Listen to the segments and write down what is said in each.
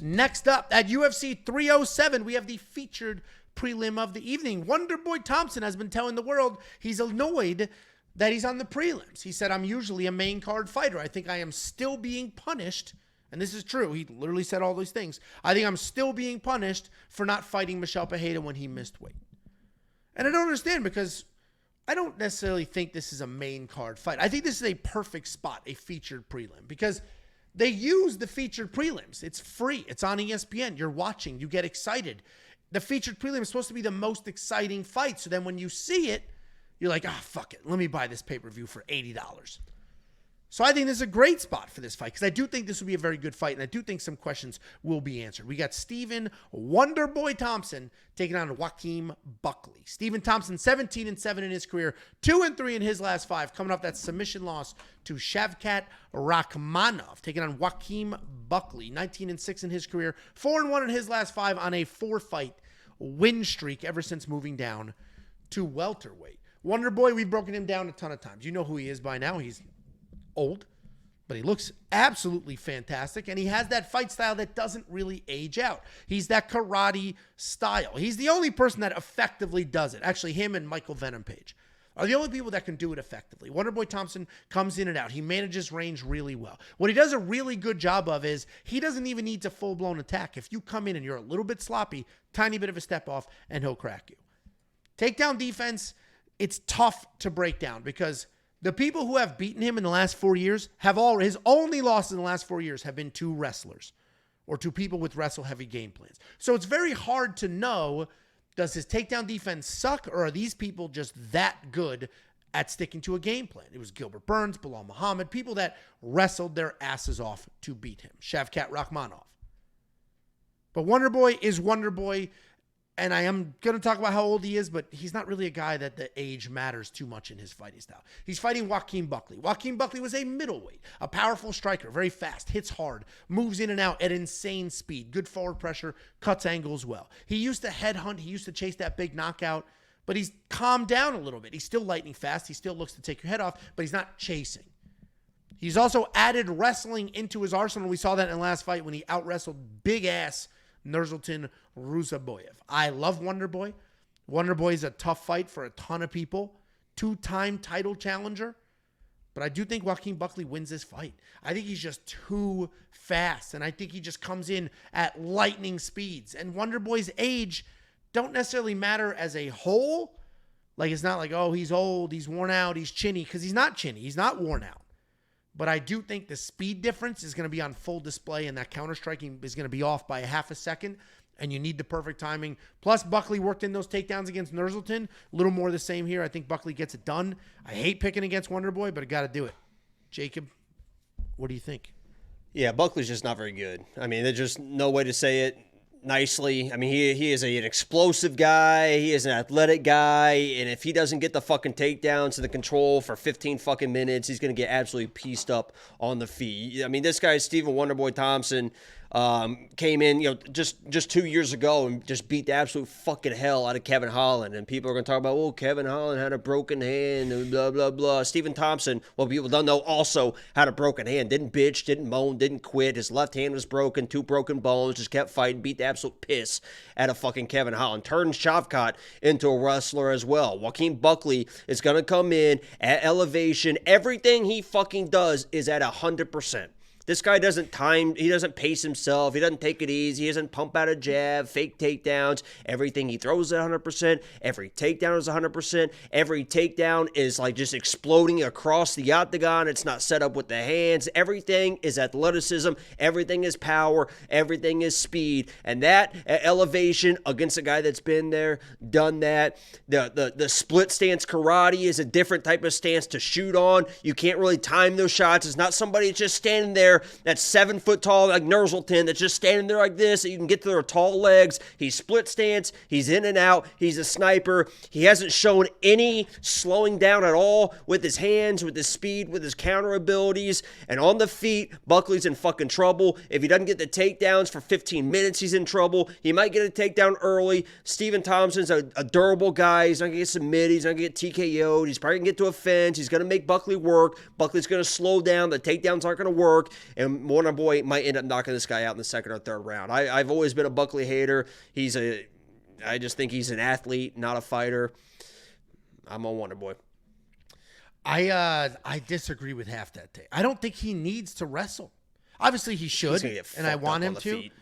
Next up, at UFC 307, we have the featured prelim of the evening. Wonderboy Thompson has been telling the world he's annoyed that he's on the prelims. He said, I'm usually a main card fighter. I think I am still being punished. And this is true. He literally said all these things. I think I'm still being punished for not fighting Michel Pereira when he missed weight. And I don't understand, because I don't necessarily think this is a main card fight. I think this is a perfect spot, a featured prelim, because they use the featured prelims. It's free. It's on ESPN. You're watching. You get excited. The featured prelim is supposed to be the most exciting fight. So then when you see it, you're like, fuck it. Let me buy this pay-per-view for $80. So I think this is a great spot for this fight, because I do think this will be a very good fight, and I do think some questions will be answered. We got Stephen Wonderboy Thompson taking on Joaquin Buckley. Stephen Thompson, 17-7 in his career, 2-3 in his last 5, coming off that submission loss to Shavkat Rakhmonov, taking on Joaquin Buckley, 19-6 in his career, 4-1 in his last 5 on a 4-fight win streak ever since moving down to welterweight. Wonderboy, we've broken him down a ton of times. You know who he is by now. He's old, but he looks absolutely fantastic, and he has that fight style that doesn't really age out. He's that karate style. He's the only person that effectively does it. Actually, him and Michael Venom Page are the only people that can do it effectively. Wonderboy Thompson comes in and out. He manages range really well. What he does a really good job of is he doesn't even need to full-blown attack. If you come in and you're a little bit sloppy, tiny bit of a step off, and he'll crack you. Takedown defense, it's tough to break down, because the people who have beaten him in the last 4 years his only losses in the last 4 years have been to wrestlers or to people with wrestle-heavy game plans. So it's very hard to know, does his takedown defense suck, or are these people just that good at sticking to a game plan? It was Gilbert Burns, Bilal Muhammad, people that wrestled their asses off to beat him. Shavkat Rakhmonov. But Wonderboy is Wonderboy. And I am going to talk about how old he is, but he's not really a guy that the age matters too much in his fighting style. He's fighting Joaquin Buckley. Joaquin Buckley was a middleweight, a powerful striker, very fast, hits hard, moves in and out at insane speed, good forward pressure, cuts angles well. He used to headhunt. He used to chase that big knockout, but he's calmed down a little bit. He's still lightning fast. He still looks to take your head off, but he's not chasing. He's also added wrestling into his arsenal. We saw that in the last fight when he out-wrestled big-ass Nursultan Ruzaboyev. I love Wonderboy. Wonderboy is a tough fight for a ton of people. 2-time title challenger. But I do think Joaquin Buckley wins this fight. I think he's just too fast, and I think he just comes in at lightning speeds. And Wonderboy's age don't necessarily matter as a whole. Like, it's not like, oh, he's old, he's worn out, he's chinny, because he's not chinny. He's not worn out. But I do think the speed difference is going to be on full display, and that counter-striking is going to be off by a half a second, and you need the perfect timing. Plus, Buckley worked in those takedowns against Nursultan. A little more the same here. I think Buckley gets it done. I hate picking against Wonderboy, but I got to do it. Jacob, what do you think? Yeah, Buckley's just not very good. I mean, there's just no way to say it nicely. I mean, he is an explosive guy. He is an athletic guy. And if he doesn't get the fucking takedowns and the control for 15 fucking minutes, he's going to get absolutely pieced up on the feet. I mean, this guy, Stephen Wonderboy Thompson, came in, just 2 years ago and just beat the absolute fucking hell out of Kevin Holland. And people are going to talk about, oh, Kevin Holland had a broken hand and blah, blah, blah. Stephen Thompson, well, people don't know, also had a broken hand. Didn't bitch, didn't moan, didn't quit. His left hand was broken, 2 broken bones, just kept fighting, beat the absolute piss out of fucking Kevin Holland. Turned Shavkat into a wrestler as well. Joaquin Buckley is going to come in at elevation. Everything he fucking does is at 100%. This guy doesn't pace himself. He doesn't take it easy. He doesn't pump out a jab, fake takedowns. Everything he throws is 100%. Every takedown is 100%. Every takedown is like just exploding across the octagon. It's not set up with the hands. Everything is athleticism. Everything is power. Everything is speed. And that elevation against a guy that's been there, done that. The split stance karate is a different type of stance to shoot on. You can't really time those shots. It's not somebody just standing there that's 7 foot tall like Nursultan that's just standing there like this that you can get to their tall legs. He's split stance. He's in and out. He's a sniper. He hasn't shown any slowing down at all with his hands, with his speed, with his counter abilities. And on the feet, Buckley's in fucking trouble. If he doesn't get the takedowns for 15 minutes, he's in trouble. He might get a takedown early. Stephen Thompson's a durable guy. He's not going to get submitted. He's not going to get TKO'd. He's probably going to get to a fence. He's going to make Buckley work. Buckley's going to slow down. The takedowns aren't going to work. and Wonder Boy might end up knocking this guy out in the second or third round. I've always been a Buckley hater. I just think he's an athlete, not a fighter. I'm on Wonder Boy. I disagree with half that take. I don't think he needs to wrestle. Obviously, he should, and I want him to. Feet.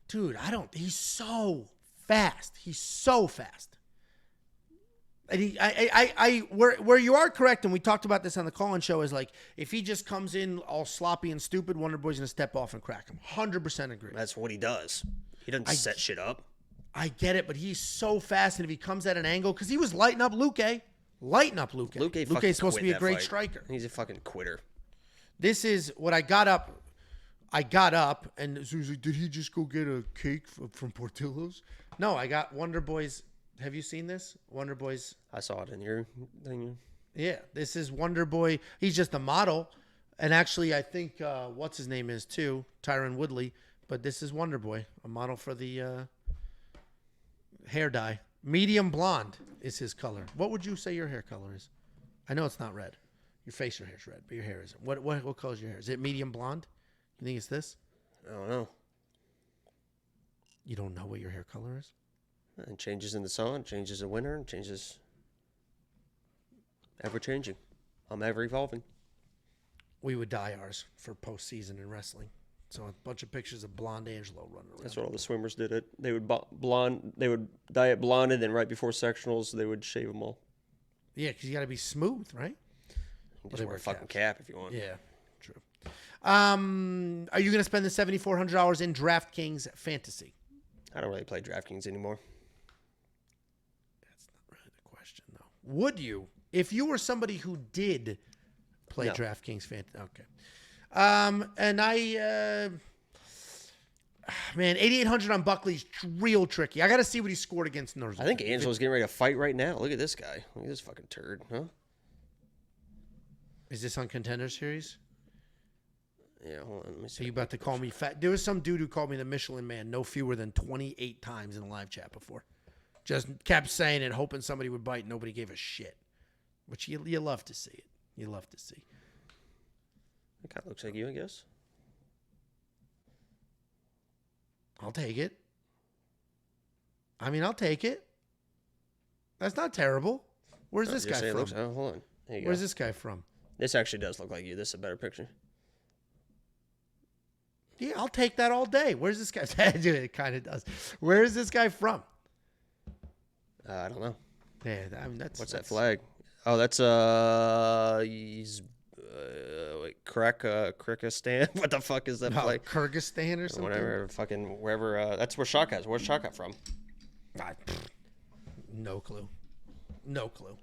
Dude, he's so fast. He's so fast. And where you are correct, and we talked about this on the call-in show, is like, if he just comes in all sloppy and stupid, Wonder Boy's going to step off and crack him. 100% agree. That's what he does. He doesn't set shit up. I get it, but he's so fast, and if he comes at an angle, because he was lighting up Luque. Luque's supposed to be a great striker. He's a fucking quitter. This is what I got up, and Sue's like, did he just go get a cake from Portillo's? No, I got Wonder Boy's. Have you seen this? Wonder Boy's. I saw it in your thing. Yeah, this is Wonder Boy. He's just a model. And actually, I think, what's his name is too, Tyron Woodley. But this is Wonder Boy, a model for the hair dye. Medium blonde is his color. What would you say your hair color is? I know it's not red. Your facial hair's red, but your hair isn't. What color is your hair? Is it medium blonde? You think it's this? I don't know. You don't know what your hair color is? It changes in the sun, changes in winter, and changes ever changing. I'm ever evolving. We would dye ours for postseason in wrestling. So a bunch of pictures of blonde Angelo running around. That's what all the swimmers did. They would dye it blonde, and then right before sectionals, they would shave them all. Yeah, because you got to be smooth, right? Just wear a fucking cap if you want. Yeah, true. Are you going to spend the $7,400 in DraftKings Fantasy? I don't really play DraftKings anymore. That's not really the question, though. Would you, if you were somebody who did play DraftKings Fantasy? Okay. And man, 8,800 on Buckley's real tricky. I got to see what he scored against Norris. I think Angelo's getting ready to fight right now. Look at this guy. Look at this fucking turd, huh? Is this on Contender Series? Yeah, hold on. Let me see. Are you about to call me fat? There was some dude who called me the Michelin Man no fewer than 28 times in a live chat before. Just kept saying it, hoping somebody would bite. Nobody gave a shit. Which you love to see it. You love to see. It kind of looks like you, I guess. I'll take it. I mean, I'll take it. That's not terrible. Where's this guy from? Hold on. There you Where's go. this guy from? This actually does look like you. This is a better picture. Yeah, I'll take that all day. Where's this guy? It kind of does. Where is this guy from? I don't know. Yeah, I mean What's that flag? Oh, that's he's Kyrgyzstan. What the fuck is that flag? Kyrgyzstan or something. Whatever, fucking wherever. That's where Shotgut's. Where's Shotgut from? No clue. No clue.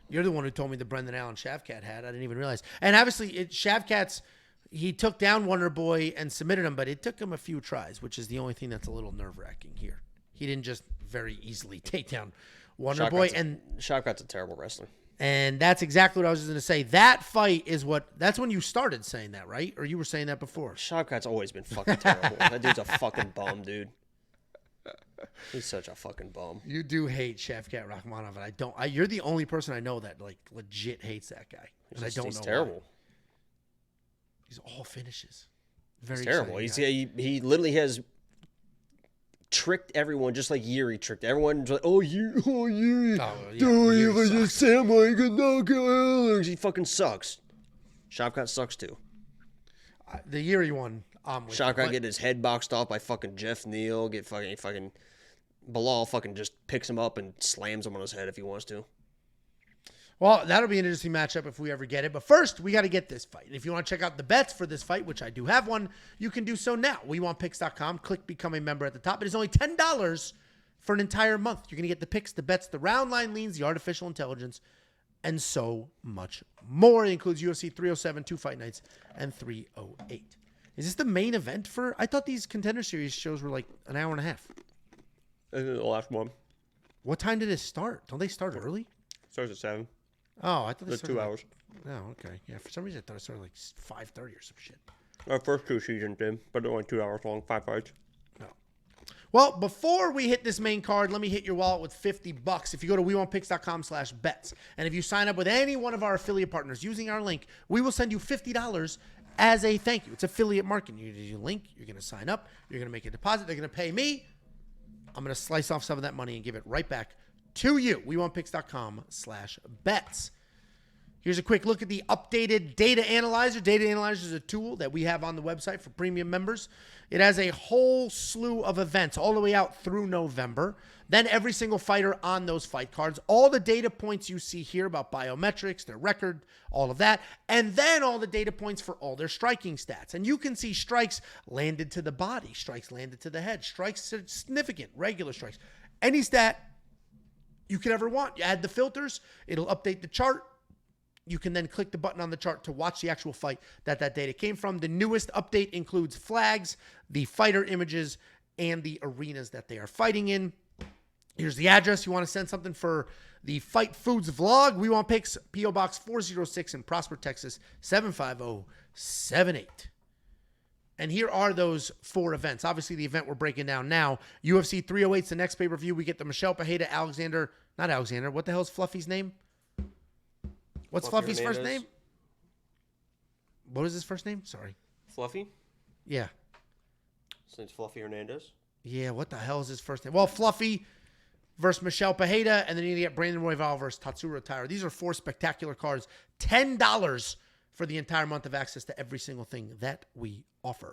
You're the one who told me the Brendan Allen Shavkat had. I didn't even realize. And obviously, Shavkat's. He took down Wonder Boy and submitted him, but it took him a few tries, which is the only thing that's a little nerve-wracking here. He didn't just very easily take down Wonder Boy. And Shavkat's a terrible wrestler. And that's exactly what I was going to say. That fight is that's when you started saying that, right? Or you were saying that before? Shavkat's always been fucking terrible. That dude's a fucking bum, dude. He's such a fucking bum. You do hate Shavkat Rakhmonov, and I don't. You're the only person I know that like legit hates that guy. And I don't know. He's terrible. Why. He's all finishes. He's terrible. He literally has tricked everyone just like Yuri tricked everyone. Like, Yuri. He fucking sucks. Shavkat sucks too. The Yuri one, Shavkat get his head boxed off by fucking Jeff Neal. Get fucking Bilal fucking just picks him up and slams him on his head if he wants to. Well, that'll be an interesting matchup if we ever get it. But first, we got to get this fight. And if you want to check out the bets for this fight, which I do have one, you can do so now. WeWantPicks.com. Click Become a Member at the top. It is only $10 for an entire month. You're going to get the picks, the bets, the round line leans, the artificial intelligence, and so much more. It includes UFC 307, 2 fight nights, and 308. Is this the main event for... I thought these Contender Series shows were like an hour and a half. This is the last one. What time did it start? Don't they start early? Starts at 7. Oh, I thought they started 2 hours. Oh, okay. Yeah, for some reason I thought it started like 5:30 or some shit. Our first 2 seasons did, but they're only 2 hours long, 5 fights. No. Well, before we hit this main card, let me hit your wallet with $50. If you go to WeWantPicks.com/bets, and if you sign up with any one of our affiliate partners using our link, we will send you $50 as a thank you. It's affiliate marketing. You use a link. You're going to sign up. You're going to make a deposit. They're going to pay me. I'm going to slice off some of that money and give it right back to you. WeWantPicks.com/bets. Here's a quick look at the updated Data Analyzer. Data Analyzer is a tool that we have on the website for premium members. It has a whole slew of events all the way out through November. Then every single fighter on those fight cards. All the data points you see here about biometrics, their record, all of that. And then all the data points for all their striking stats. And you can see strikes landed to the body, strikes landed to the head, strikes significant, regular strikes. Any stat you could ever want. You add the filters. It'll update the chart. You can then click the button on the chart to watch the actual fight that data came from. The newest update includes flags, the fighter images, and the arenas that they are fighting in. Here's the address. You want to send something for the Fight Foods vlog. We Want Picks, P.O. Box 406 in Prosper, Texas, 75078. And here are those 4 events. Obviously, the event we're breaking down now, UFC 308 is the next pay-per-view. We get the Michelle Pereira, not Alexander. What the hell's Fluffy's name? What's Fluffy's first name? What is his first name? Sorry. Fluffy? Yeah. Since Fluffy Hernandez? Yeah, what the hell is his first name? Well, Fluffy versus Michelle Pereira, and then you get Brandon Royval versus Tatsuro Taira. These are 4 spectacular cards. $10 for the entire month of access to every single thing that we offer.